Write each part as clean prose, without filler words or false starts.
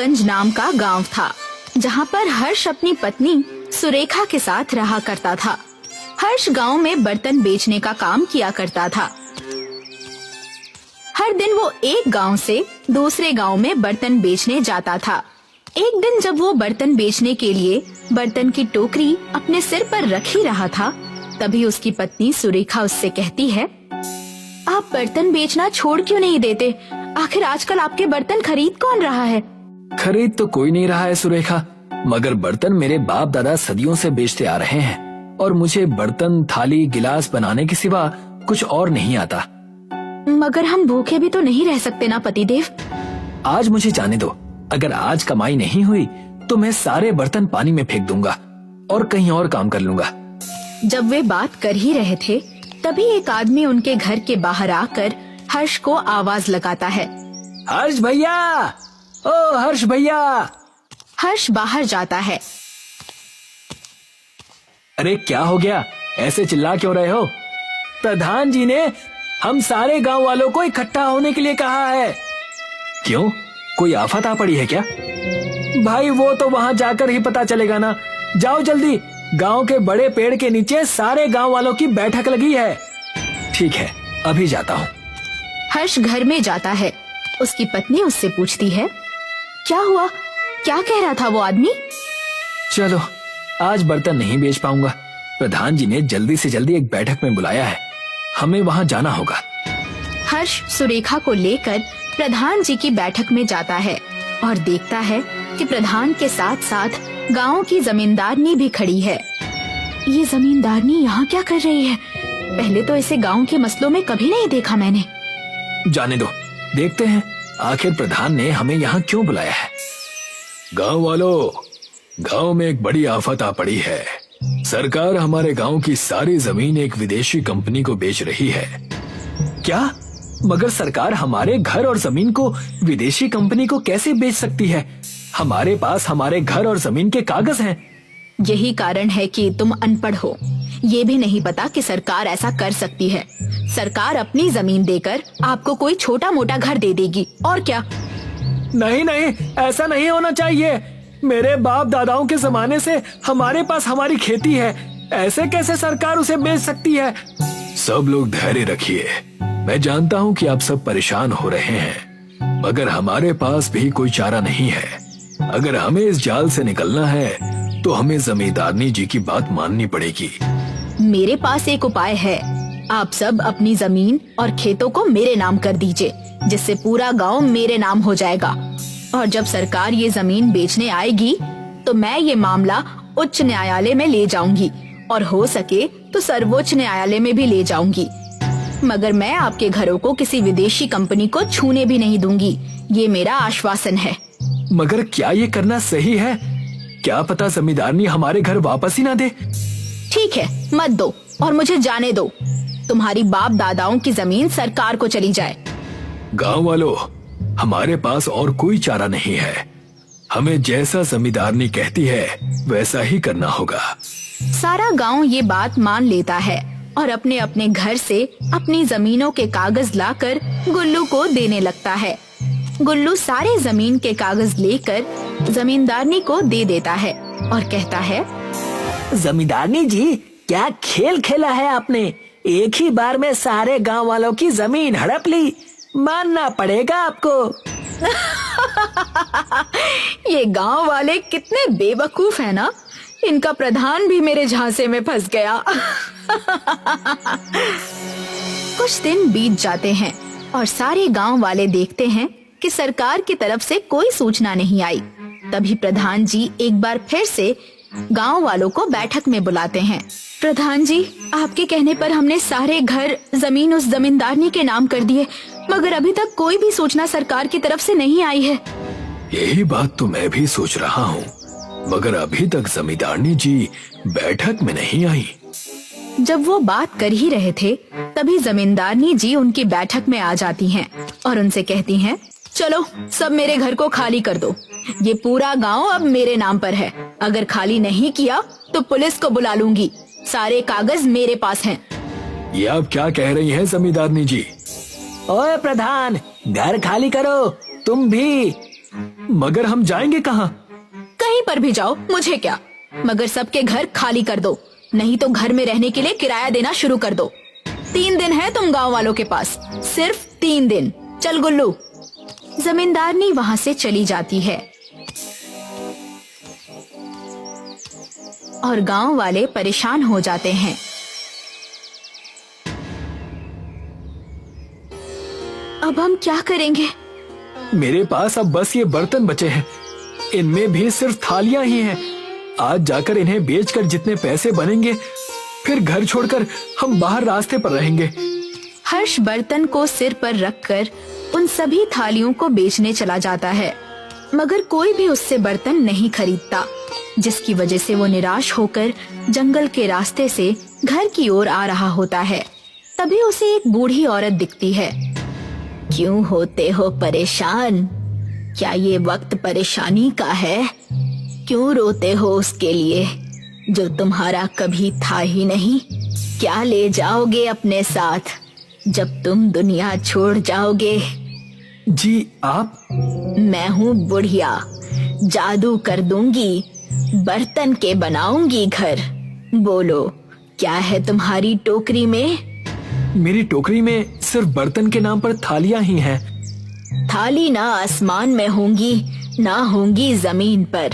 गंज नाम का गांव था, जहां पर हर्ष अपनी पत्नी सुरेखा के साथ रहा करता था। हर्ष गांव में बर्तन बेचने का काम किया करता था। हर दिन वो एक गांव से दूसरे गांव में बर्तन बेचने जाता था। एक दिन जब वो बर्तन बेचने के लिए बर्तन की टोकरी अपने सिर पर रख ही रहा था, तभी उसकी पत्नी सुरेखा उससे कहती है, आप बर्तन बेचना छोड़ क्यों नहीं देते? आखिर आजकल आपके बर्तन खरीद कौन रहा है? खरीद तो कोई नहीं रहा है सुरेखा, मगर बर्तन मेरे बाप दादा सदियों से बेचते आ रहे हैं और मुझे बर्तन, थाली, गिलास बनाने के सिवा कुछ और नहीं आता। मगर हम भूखे भी तो नहीं रह सकते ना पतिदेव। आज मुझे जाने दो, अगर आज कमाई नहीं हुई तो मैं सारे बर्तन पानी में फेंक दूंगा और कहीं और काम कर लूंगा। जब वे बात कर ही रहे थे, तभी एक आदमी उनके घर के बाहर आकर हर्ष को आवाज लगाता है, हर्ष भैया, ओ हर्ष भैया। हर्ष बाहर जाता है। अरे क्या हो गया, ऐसे चिल्ला क्यों रहे हो? प्रधान जी ने हम सारे गांव वालों को इकट्ठा होने के लिए कहा है। क्यों, कोई आफत आ पड़ी है क्या? भाई वो तो वहां जाकर ही पता चलेगा ना। जाओ जल्दी, गांव के बड़े पेड़ के नीचे सारे गांव वालों की बैठक लगी है। ठीक है, अभी जाता हूँ। हर्ष घर में जाता है। उसकी पत्नी उससे पूछती है, क्या हुआ, क्या कह रहा था वो आदमी? चलो, आज बर्तन नहीं बेच पाऊंगा। प्रधान जी ने जल्दी से जल्दी एक बैठक में बुलाया है, हमें वहां जाना होगा। हर्ष सुरेखा को लेकर प्रधान जी की बैठक में जाता है और देखता है कि प्रधान के साथ साथ गांव की जमींदारनी भी खड़ी है। ये जमींदारनी यहाँ क्या कर रही है? पहले तो इसे गांव के मसलों में कभी नहीं देखा मैंने। जाने दो, देखते हैं आखिर प्रधान ने हमें यहाँ क्यों बुलाया है। गांव वालों, गांव में एक बड़ी आफत आ पड़ी है। सरकार हमारे गांव की सारी जमीन एक विदेशी कंपनी को बेच रही है। क्या? मगर सरकार हमारे घर और जमीन को विदेशी कंपनी को कैसे बेच सकती है? हमारे पास हमारे घर और जमीन के कागज हैं। यही कारण है कि तुम अनपढ़ हो। ये भी नहीं पता कि सरकार ऐसा कर सकती है। सरकार अपनी जमीन देकर आपको कोई छोटा मोटा घर दे देगी, और क्या। नहीं नहीं, ऐसा नहीं होना चाहिए। मेरे बाप दादाओं के जमाने से हमारे पास हमारी खेती है, ऐसे कैसे सरकार उसे बेच सकती है? सब लोग धैर्य रखिए। मैं जानता हूँ कि आप सब परेशान हो रहे हैं, मगर हमारे पास भी कोई चारा नहीं है। अगर हमें इस जाल से निकलना है तो हमें जमींदारनी जी की बात माननी पड़ेगी। मेरे पास एक उपाय है। आप सब अपनी जमीन और खेतों को मेरे नाम कर दीजिए, जिससे पूरा गांव मेरे नाम हो जाएगा। और जब सरकार ये जमीन बेचने आएगी तो मैं ये मामला उच्च न्यायालय में ले जाऊंगी और हो सके तो सर्वोच्च न्यायालय में भी ले जाऊंगी। मगर मैं आपके घरों को किसी विदेशी कंपनी को छूने भी नहीं दूंगी, ये मेरा आश्वासन है। मगर क्या ये करना सही है? क्या पता जमींदारनी हमारे घर वापस ही ना दे। ठीक है, मत दो और मुझे जाने दो। तुम्हारी बाप दादाओं की जमीन सरकार को चली जाए। गांव वालों, हमारे पास और कोई चारा नहीं है। हमें जैसा जमींदारनी कहती है वैसा ही करना होगा। सारा गांव ये बात मान लेता है और अपने अपने घर से अपनी जमीनों के कागज लाकर गुल्लू को देने लगता है। गुल्लू सारे जमीन के कागज लेकर जमींदारनी को दे देता है और कहता है, जमींदारनी जी, क्या खेल खेला है आपने? एक ही बार में सारे गांव वालों की जमीन हड़प ली। मानना पड़ेगा आपको। ये गांव वाले कितने बेवकूफ है ना। इनका प्रधान भी मेरे झांसे में फंस गया। कुछ दिन बीत जाते हैं और सारे गांव वाले देखते हैं कि सरकार की तरफ से कोई सूचना नहीं आई। तभी प्रधान जी एक बार फिर से गांव वालों को बैठक में बुलाते हैं। प्रधान जी, आपके कहने पर हमने सारे घर जमीन उस जमींदारनी के नाम कर दिए, मगर अभी तक कोई भी सूचना सरकार की तरफ से नहीं आई है। यही बात तो मैं भी सोच रहा हूँ, मगर अभी तक जमींदारनी जी बैठक में नहीं आई। जब वो बात कर ही रहे थे, तभी जमींदारनी जी उनकी बैठक में आ जाती हैं और उनसे कहती हैं, चलो सब मेरे घर को खाली कर दो। ये पूरा गांव अब मेरे नाम पर है। अगर खाली नहीं किया तो पुलिस को बुला लूंगी। सारे कागज मेरे पास हैं। ये आप क्या कह रही हैं जमींदारनी जी? ओए प्रधान, घर खाली करो। तुम भी मगर हम जाएंगे कहाँ? कहीं पर भी जाओ, मुझे क्या, मगर सबके घर खाली कर दो, नहीं तो घर में रहने के लिए किराया देना शुरू कर दो। 3 दिन है तुम गांव वालों के पास, सिर्फ 3 दिन। चल गुल्लू। जमींदारनी वहाँ से चली जाती है और गांव वाले परेशान हो जाते हैं। अब हम क्या करेंगे? मेरे पास अब बस ये बर्तन बचे हैं, इनमें भी सिर्फ थालियां ही हैं। आज जाकर इन्हें बेचकर जितने पैसे बनेंगे, फिर घर छोड़कर हम बाहर रास्ते पर रहेंगे। हर्ष बर्तन को सिर पर रखकर उन सभी थालियों को बेचने चला जाता है, मगर कोई भी उससे बर्तन नहीं खरीदता, जिसकी वजह से वो निराश होकर जंगल के रास्ते से घर की ओर आ रहा होता है। तभी उसे एक बूढ़ी औरत दिखती है। क्यों होते हो परेशान? क्या ये वक्त परेशानी का है? क्यों रोते हो उसके लिए जो तुम्हारा कभी था ही नहीं? क्या ले जाओगे अपने साथ जब तुम दुनिया छोड़ जाओगे? जी आप? मैं हूँ बुढ़िया, जादू कर दूंगी, बर्तन के बनाऊंगी घर। बोलो, क्या है तुम्हारी टोकरी में? मेरी टोकरी में सिर्फ बर्तन के नाम पर थालियां ही हैं। थाली ना आसमान में होंगी, ना होंगी जमीन पर,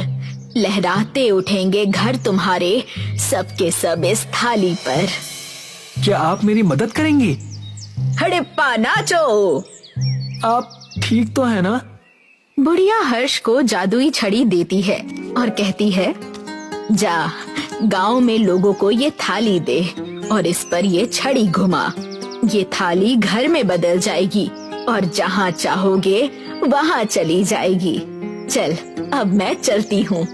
लहराते उठेंगे घर तुम्हारे सबके सब इस थाली पर। क्या आप मेरी मदद करेंगी? हड़प्पा नाचो। आप ठीक तो है ना? बुढ़िया हर्ष को जादुई छड़ी देती है और कहती है, जा गांव में लोगों को ये थाली दे और इस पर ये छड़ी घुमा। ये थाली घर में बदल जाएगी और जहाँ चाहोगे वहाँ चली जाएगी। चल अब मैं चलती हूँ।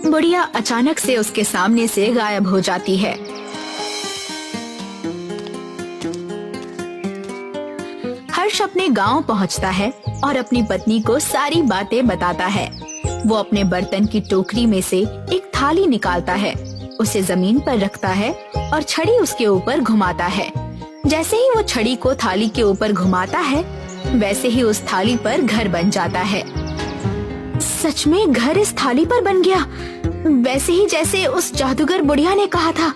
बुढ़िया अचानक से उसके सामने से गायब हो जाती है। हर्ष अपने गांव पहुँचता है और अपनी पत्नी को सारी बातें बताता है। वो अपने बर्तन की टोकरी में से एक थाली निकालता है, उसे जमीन पर रखता है और छड़ी उसके ऊपर घुमाता है। जैसे ही वो छड़ी को थाली के ऊपर घुमाता है, वैसे ही उस थाली पर घर बन जाता है। सच में घर इस थाली पर बन गया, वैसे ही जैसे उस जादूगर बुढ़िया ने कहा था।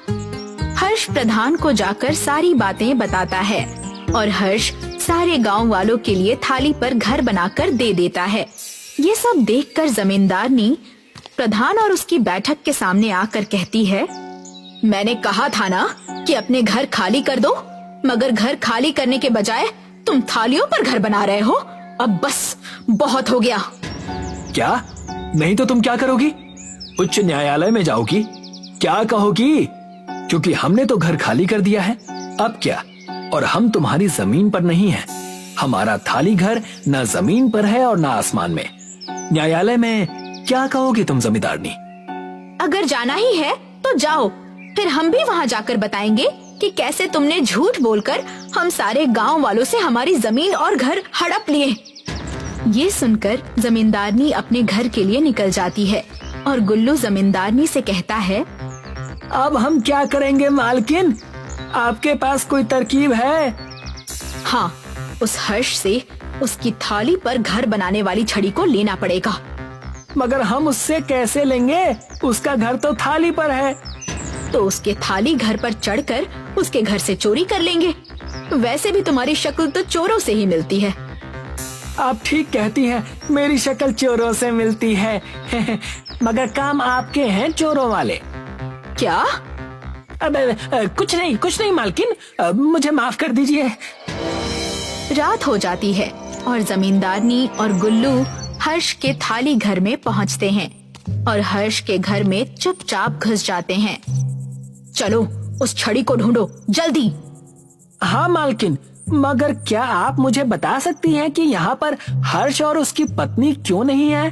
हर्ष प्रधान को जाकर सारी बातें बताता है और हर्ष सारे गांव वालों के लिए थाली पर घर बनाकर दे देता है। ये सब देखकर जमींदारनी प्रधान और उसकी बैठक के सामने आकर कहती है, मैंने कहा था ना कि अपने घर खाली कर दो, मगर घर खाली करने के बजाय तुम थालियों पर घर बना रहे हो। अब बस बहुत हो गया। क्या? नहीं तो तुम क्या करोगी? उच्च न्यायालय में जाओगी? क्या कहोगी? क्योंकि हमने तो घर खाली कर दिया है, अब क्या? और हम तुम्हारी जमीन पर नहीं हैं। हमारा थाली घर न जमीन पर है और न आसमान में। न्यायालय में क्या कहोगी तुम जमींदारनी? अगर जाना ही है तो जाओ, फिर हम भी वहाँ जाकर बताएंगे कि कैसे तुमने झूठ बोलकर हम सारे गांव वालों से हमारी जमीन और घर हड़प लिए। ये सुनकर जमींदारनी अपने घर के लिए निकल जाती है और गुल्लू जमींदारनी से कहता है, अब हम क्या करेंगे मालकिन? आपके पास कोई तरकीब है? हाँ, उस हर्ष से उसकी थाली पर घर बनाने वाली छड़ी को लेना पड़ेगा। मगर हम उससे कैसे लेंगे? उसका घर तो थाली पर है। तो उसके थाली घर पर चढ़कर उसके घर से चोरी कर लेंगे। वैसे भी तुम्हारी शक्ल तो चोरों से ही मिलती है। आप ठीक कहती हैं, मेरी शक्ल चोरों से मिलती है। मगर काम आपके हैं चोरों वाले। क्या? कुछ नहीं मालकिन, मुझे माफ कर दीजिए। रात हो जाती है और जमींदारनी और गुल्लू हर्ष के थाली घर में पहुंचते हैं और हर्ष के घर में चुपचाप घुस जाते हैं। चलो उस छड़ी को ढूंढो जल्दी। हाँ मालकिन, मगर क्या आप मुझे बता सकती हैं कि यहाँ पर हर्ष और उसकी पत्नी क्यों नहीं है?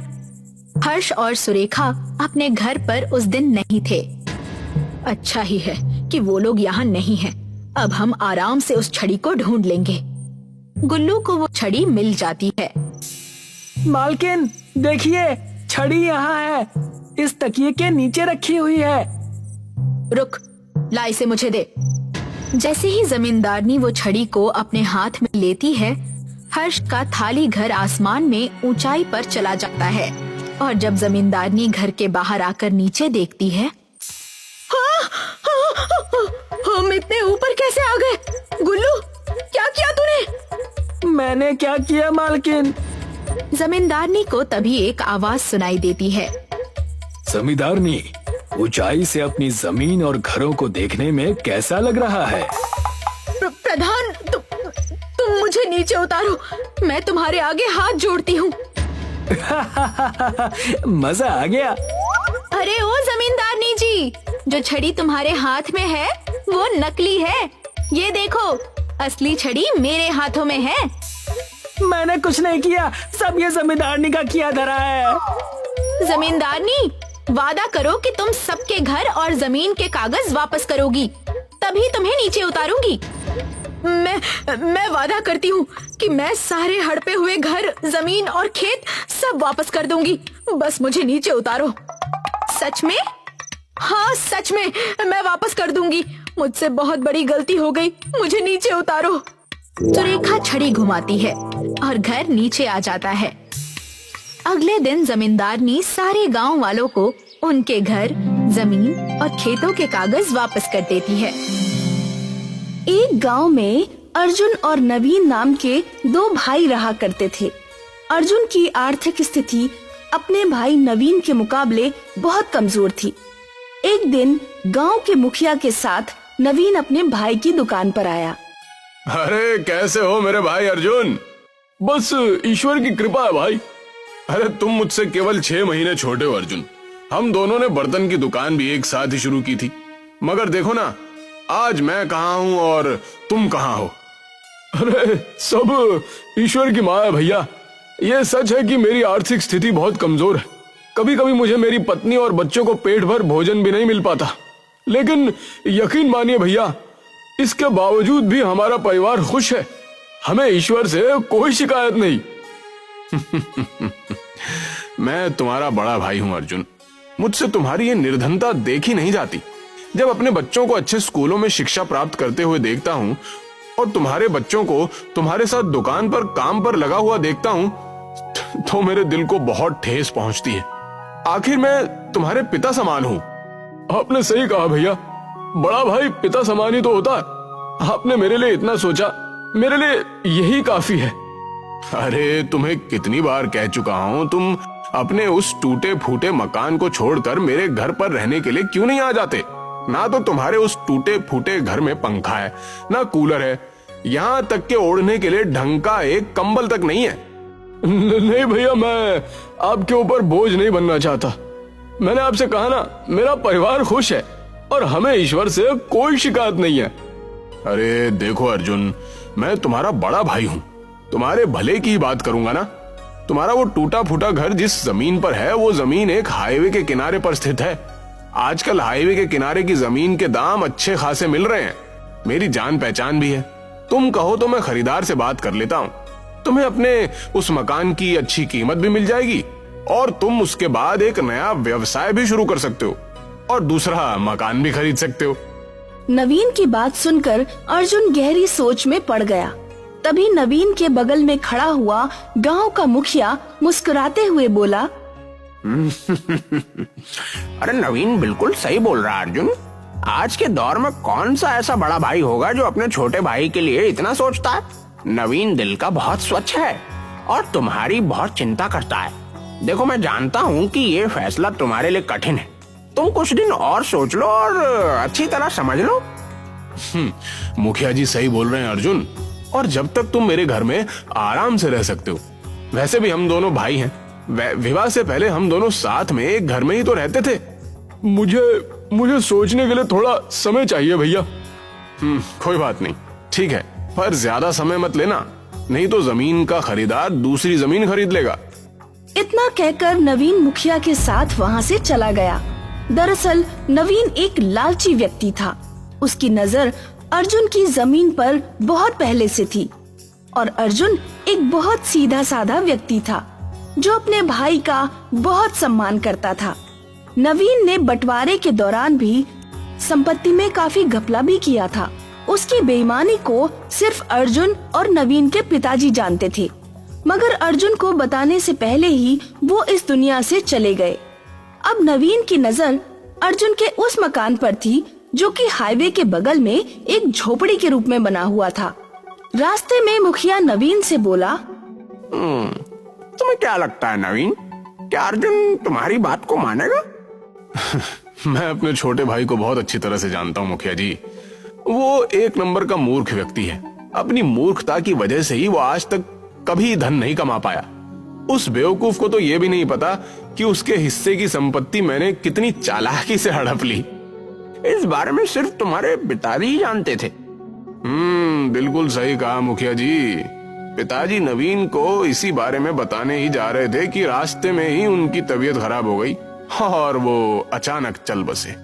हर्ष और सुरेखा अपने घर पर उस दिन नहीं थे। अच्छा ही है कि वो लोग यहाँ नहीं हैं। अब हम आराम से उस छड़ी को ढूंढ लेंगे। गुल्लू को वो छड़ी मिल जाती है। मालकिन देखिए, छड़ी यहाँ है, इस तकिए के नीचे रखी हुई है। रुक, ला इसे मुझे दे। जैसे ही जमींदारनी वो छड़ी को अपने हाथ में लेती है, हर्ष का थाली घर आसमान में ऊंचाई पर चला जाता है और जब जमींदारनी घर के बाहर आकर नीचे देखती है, हम इतने ऊपर कैसे आ गए? गुल्लू, क्या किया तूने? मैंने क्या किया मालकिन? जमींदारनी को तभी एक आवाज सुनाई देती है। जमींदारनी, ऊंचाई से अपनी जमीन और घरों को देखने में कैसा लग रहा है? प्रधान, तुम मुझे नीचे उतारो, मैं तुम्हारे आगे हाथ जोड़ती हूँ। मजा आ गया। अरे ओ जमींदारनी जी, जो छड़ी तुम्हारे हाथ में है वो नकली है। ये देखो, असली छड़ी मेरे हाथों में है। मैंने कुछ नहीं किया, सब ये जमींदारनी का किया धरा है। जमींदारनी, वादा करो कि तुम सबके घर और जमीन के कागज वापस करोगी, तभी तुम्हें नीचे उतारूंगी। मैं वादा करती हूँ कि मैं सारे हड़पे हुए घर, जमीन और खेत सब वापस कर दूंगी, बस मुझे नीचे उतारो। सच में? हाँ सच में, मैं वापस कर दूंगी। मुझसे बहुत बड़ी गलती हो गई, मुझे नीचे उतारो। सुरेखा छड़ी घुमाती है और घर नीचे आ जाता है। अगले दिन जमींदारनी सारे गांव वालों को उनके घर, जमीन और खेतों के कागज वापस कर देती है। एक गांव में अर्जुन और नवीन नाम के दो भाई रहा करते थे। अर्जुन की आर्थिक स्थिति अपने भाई नवीन के मुकाबले बहुत कमजोर थी। एक दिन गांव के मुखिया के साथ नवीन अपने भाई की दुकान पर आया। अरे कैसे हो मेरे भाई अर्जुन? बस ईश्वर की कृपा है भाई। अरे तुम मुझसे केवल 6 महीने छोटे हो अर्जुन। हम दोनों ने बर्तन की दुकान भी एक साथ ही शुरू की थी, मगर देखो ना, आज मैं कहाँ हूँ और तुम कहाँ हो। अरे सब ईश्वर की माया भैया। ये सच है कि मेरी आर्थिक स्थिति बहुत कमजोर है। कभी कभी मुझे मेरी पत्नी और बच्चों को पेट भर भोजन भी नहीं मिल पाता, लेकिन यकीन मानिए भैया, इसके बावजूद भी हमारा परिवार खुश है। हमें ईश्वर से कोई शिकायत नहीं। मैं तुम्हारा बड़ा भाई हूं अर्जुन। मुझसे तुम्हारी ये निर्धनता देखी नहीं जाती। जब अपने बच्चों को अच्छे स्कूलों में शिक्षा प्राप्त करते हुए देखता हूं और तुम्हारे बच्चों को तुम्हारे साथ दुकान पर काम पर लगा हुआ देखता हूं, तो मेरे दिल को बहुत ठेस पहुंचती है। आखिर मैं तुम्हारे पिता समान हूं। आपने सही कहा भैया, बड़ा भाई पिता समान ही तो होता है। आपने मेरे लिए इतना सोचा, मेरे लिए यही काफी है। अरे तुम्हें कितनी बार कह चुका हूं, तुम अपने उस टूटे फूटे मकान को छोड़कर मेरे घर पर रहने के लिए क्यों नहीं आ जाते? ना तो तुम्हारे उस टूटे फूटे घर में पंखा है, ना कूलर है, यहाँ तक के ओढ़ने के लिए ढंग का एक कंबल तक नहीं है। नहीं भैया, मैं आपके ऊपर बोझ नहीं बनना चाहता। मैंने आपसे कहा ना, मेरा परिवार खुश है और हमें ईश्वर से कोई शिकायत नहीं है। अरे देखो अर्जुन, मैं तुम्हारा बड़ा भाई हूँ, तुम्हारे भले की ही बात करूंगा ना। तुम्हारा वो टूटा फूटा घर जिस जमीन पर है, वो जमीन एक हाईवे के किनारे पर स्थित है। आजकल हाईवे के किनारे की जमीन के दाम अच्छे खासे मिल रहे हैं। मेरी जान पहचान भी है। तुम कहो तो मैं खरीदार से बात कर लेता हूँ। तुम्हें अपने उस मकान की अच्छी कीमत भी मिल जाएगी और तुम उसके बाद एक नया व्यवसाय भी शुरू कर सकते हो और दूसरा मकान भी खरीद सकते हो। नवीन की बात सुनकर अर्जुन गहरी सोच में पड़ गया। तभी नवीन के बगल में खड़ा हुआ गांव का मुखिया मुस्कुराते हुए बोला, अरे नवीन बिल्कुल सही बोल रहा है अर्जुन। आज के दौर में कौन सा ऐसा बड़ा भाई होगा जो अपने छोटे भाई के लिए इतना सोचता है। नवीन दिल का बहुत स्वच्छ है और तुम्हारी बहुत चिंता करता है। देखो मैं जानता हूँ कि ये फैसला तुम्हारे लिए कठिन है। तुम कुछ दिन और सोच लो और अच्छी तरह समझ लो। मुखिया जी सही बोल रहे हैं अर्जुन, और जब तक तुम मेरे घर में आराम से रह सकते हो। वैसे भी हम दोनों भाई हैं। विवाह से पहले हम दोनों साथ में एक घर में ही तो रहते थे। मुझे सोचने के लिए थोड़ा समय चाहिए भैया। कोई बात नहीं, ठीक है, पर ज्यादा समय मत लेना, नहीं तो जमीन का खरीदार दूसरी जमीन खरीद लेगा। इतना कहकर नवीन मुखिया के साथ वहाँ से चला गया। दरअसल नवीन एक लालची व्यक्ति था। उसकी नजर अर्जुन की जमीन पर बहुत पहले से थी और अर्जुन एक बहुत सीधा साधा व्यक्ति था जो अपने भाई का बहुत सम्मान करता था। नवीन ने बंटवारे के दौरान भी संपत्ति में काफी घपला भी किया था। उसकी बेईमानी को सिर्फ अर्जुन और नवीन के पिताजी जानते थे, मगर अर्जुन को बताने से पहले ही वो इस दुनिया से चले गए। अब नवीन की नजर अर्जुन के उस मकान पर थी जो कि हाईवे के बगल में एक झोपड़ी के रूप में बना हुआ था। रास्ते में मुखिया नवीन से बोला, तुम्हें क्या लगता है नवीन, क्या अर्जुन तुम्हारी बात को मानेगा? मैं अपने छोटे भाई को बहुत अच्छी तरह से जानता हूँ मुखिया जी। वो एक नंबर का मूर्ख व्यक्ति है। अपनी मूर्खता की वजह से ही वो आज तक कभी धन नहीं कमा पाया। उस बेवकूफ को तो ये भी नहीं पता कि उसके हिस्से की संपत्ति मैंने कितनी चालाकी से हड़प ली। इस बारे में सिर्फ तुम्हारे पिताजी ही जानते थे। बिल्कुल सही कहा मुखिया जी। पिताजी नवीन को इसी बारे में बताने ही जा रहे थे कि रास्ते में ही उनकी तबीयत खराब हो गई और वो अचानक चल बसे।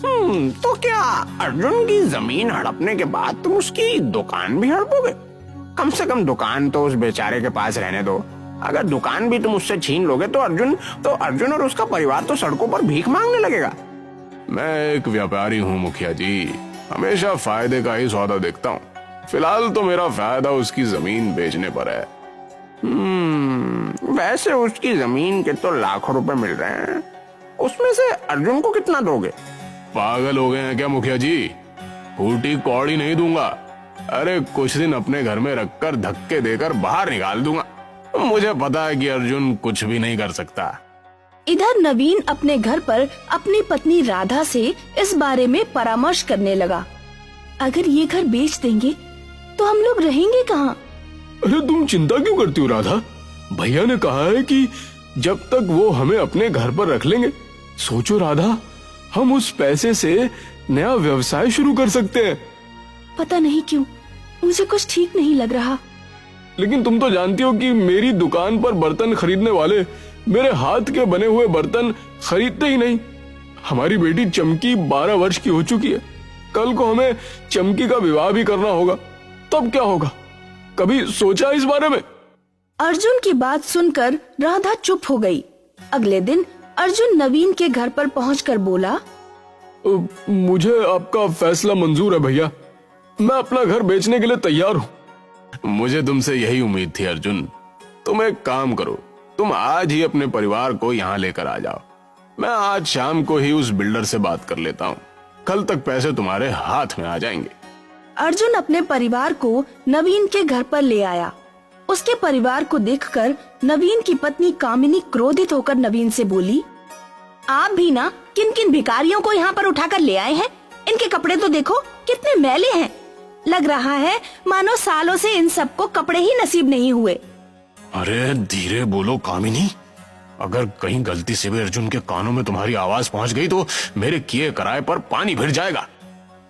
तो क्या अर्जुन की जमीन हड़पने के बाद तुम उसकी दुकान भी हड़पोगे? कम से कम दुकान तो उस बेचारे के पास रहने दो। अगर दुकान भी तुम उससे छीन लोगे तो अर्जुन और उसका परिवार तो सड़कों पर भीख मांगने लगेगा। मैं एक व्यापारी हूँ मुखिया जी, हमेशा फायदे का ही सौदा देखता हूँ। फिलहाल तो मेरा फायदा उसकी जमीन बेचने पर है। वैसे उसकी जमीन के तो लाखों रुपए मिल रहे हैं, उसमें से अर्जुन को कितना दोगे? पागल हो गए हैं क्या मुखिया जी? फूटी कौड़ी नहीं दूंगा। अरे कुछ दिन अपने घर में रखकर धक्के देकर बाहर निकाल दूंगा। मुझे पता है कि अर्जुन कुछ भी नहीं कर सकता। इधर नवीन अपने घर पर अपनी पत्नी राधा से इस बारे में परामर्श करने लगा। अगर ये घर बेच देंगे तो हम लोग रहेंगे कहाँ? अरे तुम चिंता क्यों करती हो राधा? भैया ने कहा है कि जब तक वो हमें अपने घर पर रख लेंगे। सोचो राधा, हम उस पैसे से नया व्यवसाय शुरू कर सकते हैं। पता नहीं क्यों मुझे कुछ ठीक नहीं लग रहा। लेकिन तुम तो जानती हो कि मेरी दुकान पर बर्तन खरीदने वाले मेरे हाथ के बने हुए बर्तन खरीदते ही नहीं। हमारी बेटी चमकी 12 वर्ष की हो चुकी है। कल को हमें चमकी का विवाह भी करना होगा, तब क्या होगा? कभी सोचा इस बारे में? अर्जुन की बात सुनकर राधा चुप हो गई। अगले दिन अर्जुन नवीन के घर पर पहुंचकर बोला, मुझे आपका फैसला मंजूर है भैया। मैं अपना घर बेचने के लिए तैयार हूँ। मुझे तुमसे यही उम्मीद थी अर्जुन। तुम एक काम करो, तुम आज ही अपने परिवार को यहाँ लेकर आ जाओ। मैं आज शाम को ही उस बिल्डर से बात कर लेता हूँ। कल तक पैसे तुम्हारे हाथ में आ जाएंगे। अर्जुन अपने परिवार को नवीन के घर पर ले आया। उसके परिवार को देखकर नवीन की पत्नी कामिनी क्रोधित होकर नवीन से बोली, आप भी ना किन किन भिखारियों को यहाँ पर उठाकर ले आए हैं? इनके कपड़े तो देखो कितने मैले हैं। लग रहा है मानो सालों से इन सबको कपड़े ही नसीब नहीं हुए। अरे धीरे बोलो कामिनी, अगर कहीं गलती से भी अर्जुन के कानों में तुम्हारी आवाज पहुंच गई तो मेरे किए कराए पर पानी फिर जाएगा।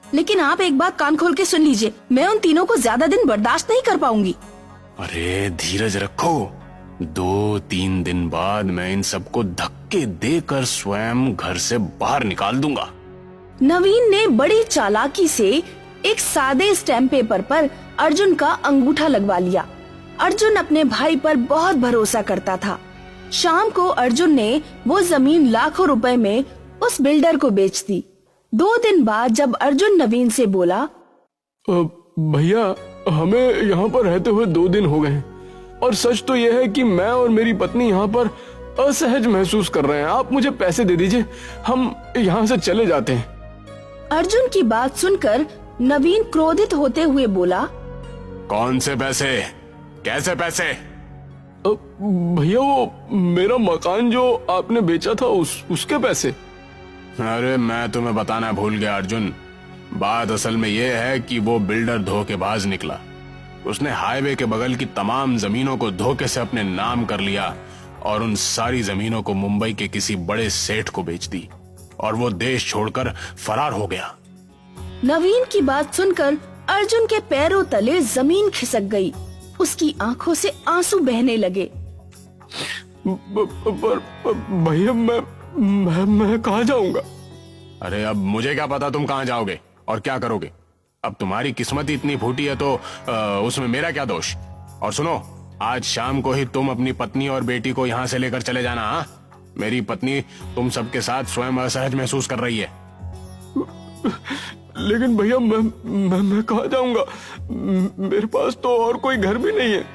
लेकिन आप एक बात कान खोल के सुन लीजिए, मैं उन तीनों को ज्यादा दिन बर्दाश्त नहीं कर पाऊंगी। अरे धीरज रखो, 2-3 दिन बाद मैं इन सबको धक्के देकर स्वयं घर से बाहर निकाल दूंगा। नवीन ने बड़ी चालाकी से एक सादे स्टैम्प पेपर पर अर्जुन का अंगूठा लगवा लिया। अर्जुन अपने भाई पर बहुत भरोसा करता था। शाम को अर्जुन ने वो जमीन लाखों रुपए में उस बिल्डर को बेच दी। 2 दिन बाद जब अर्जुन नवीन से बोला, भैया हमें यहाँ पर रहते हुए 2 दिन हो गए और सच तो यह है कि मैं और मेरी पत्नी यहाँ पर असहज महसूस कर रहे हैं। आप मुझे पैसे दे दीजिए, हम यहाँ से चले जाते हैं। अर्जुन की बात सुनकर नवीन क्रोधित होते हुए बोला, कौन से पैसे? कैसे पैसे? भैया वो मेरा मकान जो आपने बेचा था उसके पैसे। अरे मैं तुम्हें बताना भूल गया अर्जुन। बात असल में यह है कि वो बिल्डर धोखेबाज निकला। उसने हाईवे के बगल की तमाम जमीनों को धोखे से अपने नाम कर लिया और उन सारी जमीनों को मुंबई के किसी बड़े सेठ को बेच दी और वो देश छोड़कर फरार हो गया। नवीन की बात सुनकर अर्जुन के पैरों तले जमीन खिसक गई। उसकी आंखों से आंसू बहने लगे। भैया मैं कहाँ जाऊंगा? अरे अब मुझे क्या पता तुम कहाँ जाओगे और क्या करोगे। अब तुम्हारी किस्मत ही इतनी फूटी है तो उसमें मेरा क्या दोष। और सुनो, आज शाम को ही तुम अपनी पत्नी और बेटी को यहाँ से लेकर चले जाना। हाँ, मेरी पत्नी तुम सबके साथ स्वयं असहज महसूस कर रही है। लेकिन भैया मैं कहाँ जाऊंगा? मेरे पास तो और कोई घर भी नहीं है।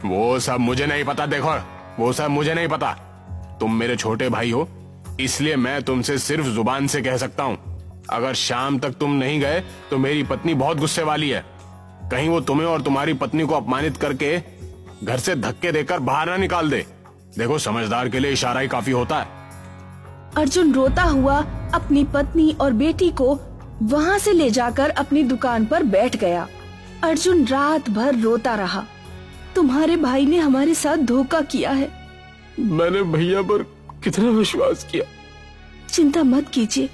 वो सब मुझे नहीं पता, देखो वो सब मुझे नहीं पता। तुम मेरे छोटे भाई हो, इसलिए मैं तुमसे सिर्फ जुबान से कह सकता हूँ। अगर शाम तक तुम नहीं गए तो मेरी पत्नी बहुत गुस्से वाली है। कहीं वो तुम्हें और तुम्हारी पत्नी को अपमानित करके घर से धक्के देकर बाहर ना निकाल दे। देखो, समझदार के लिए इशारा ही काफी होता है। अर्जुन रोता हुआ अपनी पत्नी और बेटी को वहाँ से ले जाकर अपनी दुकान पर बैठ गया। अर्जुन रात भर रोता रहा। तुम्हारे भाई ने हमारे साथ धोखा किया है। मैंने भैया पर कितना विश्वास किया। चिंता मत कीजिए,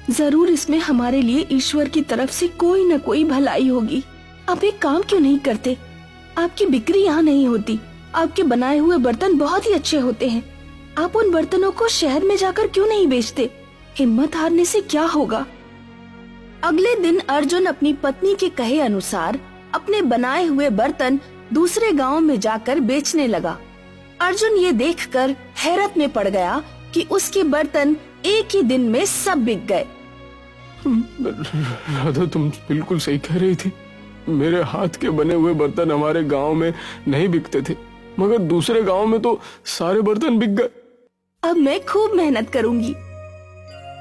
जरूर इसमें हमारे लिए ईश्वर की तरफ से कोई न कोई भलाई होगी। आप एक काम क्यों नहीं करते? आपकी बिक्री यहाँ नहीं होती। आपके बनाए हुए बर्तन बहुत ही अच्छे होते हैं। आप उन बर्तनों को शहर में जाकर क्यों नहीं बेचते? हिम्मत हारने से क्या होगा? अगले दिन अर्जुन अपनी पत्नी के कहे अनुसार अपने बनाए हुए बर्तन दूसरे गांव में जाकर बेचने लगा। अर्जुन ये देखकर हैरत में पड़ गया कि उसके बर्तन एक ही दिन में सब बिक गए। राधा, तुम बिल्कुल सही कह रही थी। मेरे हाथ के बने हुए बर्तन हमारे गांव में नहीं बिकते थे, मगर दूसरे गांव में तो सारे बर्तन बिक गए। अब मैं खूब मेहनत करूंगी।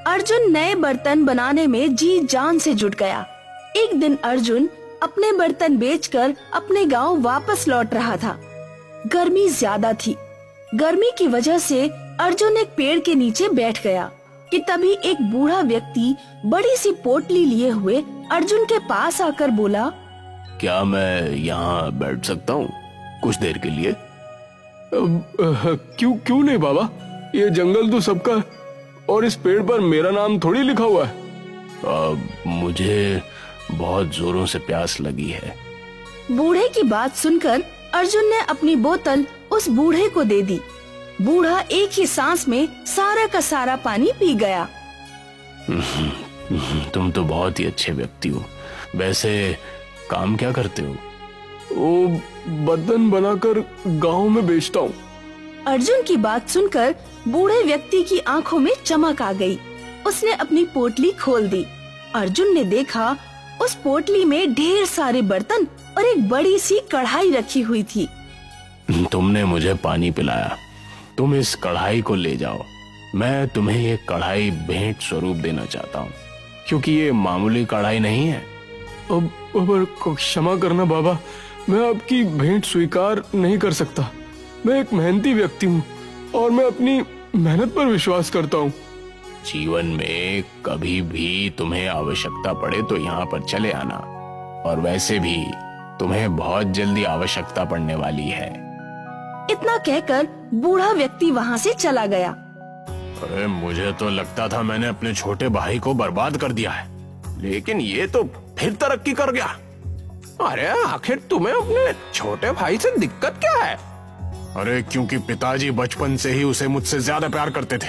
अर्जुन नए बर्तन बनाने में जी जान से जुट गया। एक दिन अर्जुन अपने बर्तन बेचकर अपने गांव वापस लौट रहा था। गर्मी ज्यादा थी। गर्मी की वजह से अर्जुन एक पेड़ के नीचे बैठ गया कि तभी एक बूढ़ा व्यक्ति बड़ी सी पोटली लिए हुए अर्जुन के पास आकर बोला, क्या मैं यहाँ बैठ सकता हूँ कुछ देर के लिए? क्यों नहीं बाबा, ये जंगल तो सबका है और इस पेड़ पर मेरा नाम थोड़ी लिखा हुआ है। मुझे बहुत जोरों से प्यास लगी है। बूढ़े की बात सुनकर अर्जुन ने अपनी बोतल उस बूढ़े को दे दी। बूढ़ा एक ही सांस में सारा का सारा पानी पी गया। तुम तो बहुत ही अच्छे व्यक्ति हो। वैसे काम क्या करते हो? वो बर्तन बनाकर गांव में बेचता हूँ। अर्जुन की बात सुनकर बूढ़े व्यक्ति की आंखों में चमक आ गई। उसने अपनी पोटली खोल दी। अर्जुन ने देखा उस पोटली में ढेर सारे बर्तन और एक बड़ी सी कढ़ाई रखी हुई थी। तुमने मुझे पानी पिलाया, तुम इस कढ़ाई को ले जाओ। मैं तुम्हें ये कढ़ाई भेंट स्वरूप देना चाहता हूँ, क्योंकि ये मामूली कढ़ाई नहीं है। अब क्षमा करना बाबा, मैं आपकी भेंट स्वीकार नहीं कर सकता। मैं एक मेहनती व्यक्ति हूँ और मैं अपनी मेहनत पर विश्वास करता हूँ। जीवन में कभी भी तुम्हें आवश्यकता पड़े तो यहाँ पर चले आना, और वैसे भी तुम्हें बहुत जल्दी आवश्यकता पड़ने वाली है। इतना कहकर बूढ़ा व्यक्ति वहाँ से चला गया। अरे, मुझे तो लगता था मैंने अपने छोटे भाई को बर्बाद कर दिया है, लेकिन ये तो फिर तरक्की कर गया। अरे आखिर तुम्हें अपने छोटे भाई से दिक्कत क्या है? अरे, क्योंकि पिताजी बचपन से ही उसे मुझसे ज्यादा प्यार करते थे।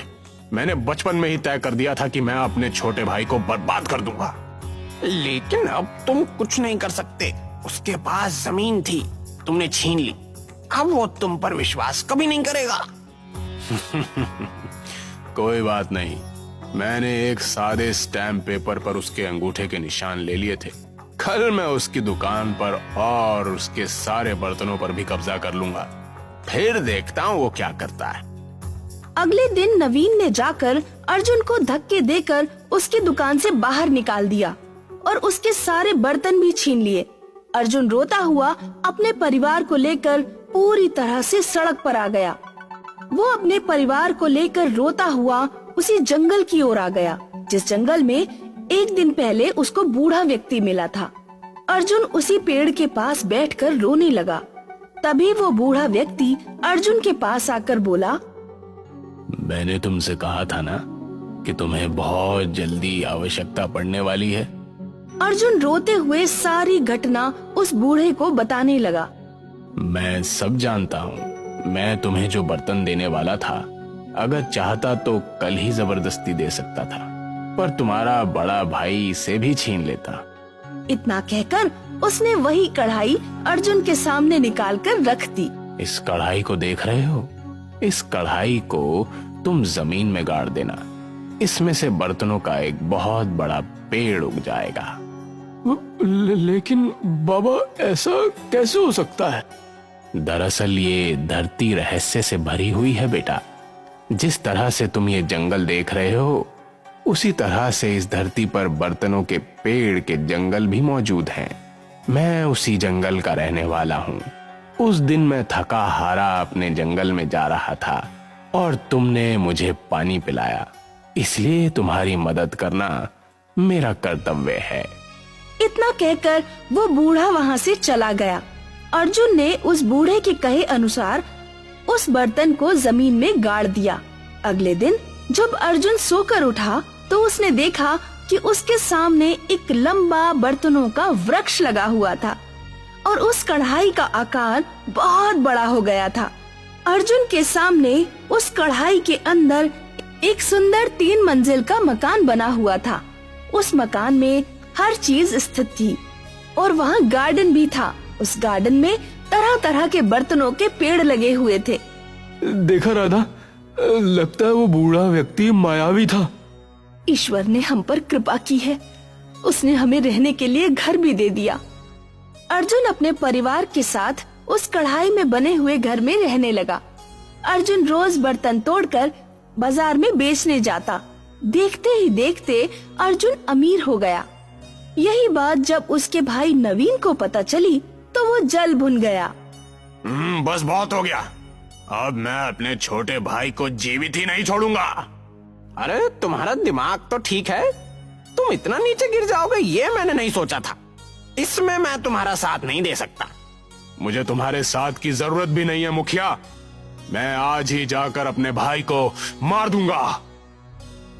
मैंने बचपन में ही तय कर दिया था कि मैं अपने छोटे भाई को बर्बाद कर दूंगा। लेकिन अब तुम कुछ नहीं कर सकते। उसके पास जमीन थी, तुमने छीन ली। अब वो तुम पर विश्वास कभी नहीं करेगा। कोई बात नहीं, मैंने एक सादे स्टैम्प पेपर पर उसके अंगूठे के निशान ले लिए थे। कल मैं उसकी दुकान पर और उसके सारे बर्तनों पर भी कब्जा कर लूंगा। फिर देखता हूँ वो क्या करता है। अगले दिन नवीन ने जाकर अर्जुन को धक्के देकर उसकी दुकान से बाहर निकाल दिया और उसके सारे बर्तन भी छीन लिए। अर्जुन रोता हुआ अपने परिवार को लेकर पूरी तरह से सड़क पर आ गया। वो अपने परिवार को लेकर रोता हुआ उसी जंगल की ओर आ गया, जिस जंगल में एक दिन पहले उसको बूढ़ा व्यक्ति मिला था। अर्जुन उसी पेड़ के पास बैठकर रोने लगा। तभी वो बूढ़ा व्यक्ति अर्जुन के पास आकर बोला, मैंने तुमसे कहा था ना कि तुम्हें बहुत जल्दी आवश्यकता पड़ने वाली है। अर्जुन रोते हुए सारी घटना उस बूढ़े को बताने लगा। मैं सब जानता हूँ। मैं तुम्हें जो बर्तन देने वाला था, अगर चाहता तो कल ही जबरदस्ती दे सकता था, पर तुम्हारा बड़ा भाई इसे भी छीन लेता। इतना कहकर उसने वही कढ़ाई अर्जुन के सामने निकालकर रख दी। इस कढ़ाई को देख रहे हो? इस कढ़ाई को तुम जमीन में गाड़ देना। इसमें से बर्तनों का एक बहुत बड़ा पेड़ उग जाएगा। लेकिन बाबा, ऐसा कैसे हो सकता है? दरअसल ये धरती रहस्य से भरी हुई है बेटा। जिस तरह से तुम ये जंगल देख रहे हो, उसी तरह से इस धरती पर बर्तनों के पेड़ के जंगल भी मौजूद हैं। मैं उसी जंगल का रहने वाला हूँ। उस दिन मैं थका हारा अपने जंगल में जा रहा था और तुमने मुझे पानी पिलाया, इसलिए तुम्हारी मदद करना मेरा कर्तव्य है। इतना कहकर वो बूढ़ा वहाँ से चला गया। अर्जुन ने उस बूढ़े के कहे अनुसार उस बर्तन को जमीन में गाड़ दिया। अगले दिन जब अर्जुन सोकर उठा तो उसने देखा कि उसके सामने एक लंबा बर्तनों का वृक्ष लगा हुआ था और उस कढ़ाई का आकार बहुत बड़ा हो गया था। अर्जुन के सामने उस कढ़ाई के अंदर एक सुंदर 3 मंजिल का मकान बना हुआ था। उस मकान में हर चीज स्थित थी और वहाँ गार्डन भी था। उस गार्डन में तरह तरह के बर्तनों के पेड़ लगे हुए थे। देखा राधा, लगता है वो बूढ़ा व्यक्ति मायावी था। ईश्वर ने हम पर कृपा की है, उसने हमें रहने के लिए घर भी दे दिया। अर्जुन अपने परिवार के साथ उस कढ़ाई में बने हुए घर में रहने लगा। अर्जुन रोज बर्तन तोड़कर बाजार में बेचने जाता। देखते ही देखते अर्जुन अमीर हो गया। यही बात जब उसके भाई नवीन को पता चली तो वो जल भुन गया। बस बहुत हो गया। अब मैं अपने छोटे भाई को जीवित ही नहीं छोड़ूंगा। अरे तुम्हारा दिमाग तो ठीक है, तुम इतना नीचे गिर जाओगे ये मैंने नहीं सोचा था। इसमें मैं तुम्हारा साथ नहीं दे सकता। मुझे तुम्हारे साथ की जरूरत भी नहीं है मुखिया। मैं आज ही जाकर अपने भाई को मार दूंगा।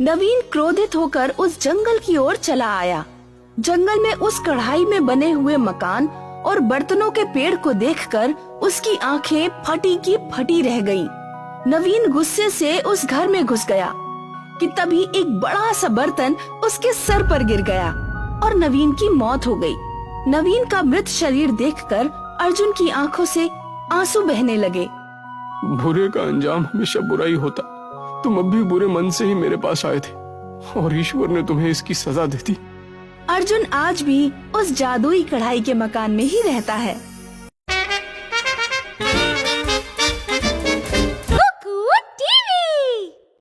नवीन क्रोधित होकर उस जंगल की ओर चला आया। जंगल में उस कढ़ाई में बने हुए मकान और बर्तनों के पेड़ को देखकर उसकी आंखें फटी की फटी रह गईं। नवीन गुस्से से उस घर में घुस गया कि तभी एक बड़ा सा बर्तन उसके सर पर गिर गया और नवीन की मौत हो गई। नवीन का मृत शरीर देखकर अर्जुन की आंखों से आंसू बहने लगे। बुरे का अंजाम हमेशा बुरा ही होता। तुम अब भी बुरे मन से ही मेरे पास आए थे और ईश्वर ने तुम्हें इसकी सजा दे दी। अर्जुन आज भी उस जादुई कढ़ाई के मकान में ही रहता है।